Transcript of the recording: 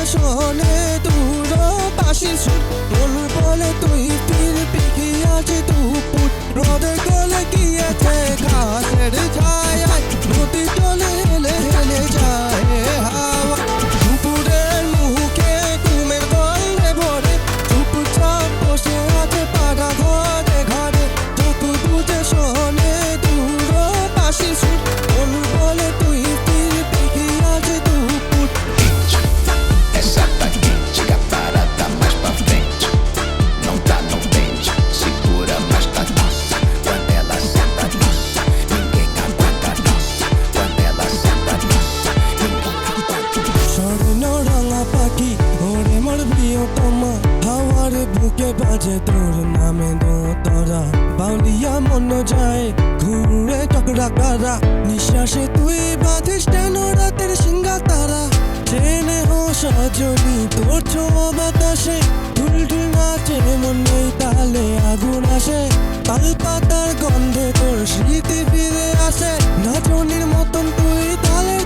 তুঝে শোনে দূর পাশি সুর মন বলে তুই ফিরবি কি আজ দুপুর রোদে গলে গিয়েছে ঘাসের ছায়ায় নদী চলে হেলে হেলে যায় হাওয়া দুপুরের মুখে ঘুমের গন্ধে ভরে চুপচাপ বসে আছে পাড়া ঘরে ঘরে চোখ বুঝে শোনে দূর পাশি সুর মন বলে তুই ফিরবি কি আজ দুপুর Essa tática parada mais pra frente. Não tá no pente, segura mais tá nossa. Quando ela senta nossa, ninguém aguenta nossa. Quando ela senta nossa, ninguém aguenta nossa. স্বর্ণ রাঙা পাখি ওরে মোর প্রিয়তমা হাওয়ার বুকে বাজে তোর নামে দোতরা বাউলিয়া মন যায় ঘুরে চকরা কারা নিঃশ্বাসে তুই বাঁধিস কেন রাতের সিংহা তারা চেনে হো সজনী তোর ছোঁয়া বাতাসে ঢুলঢুল নাচে মনে তালে আগুন আসে তাল পাতার গন্ধে তোর স্মৃতি ফিরে আসে নাচনির মতন তুই তালে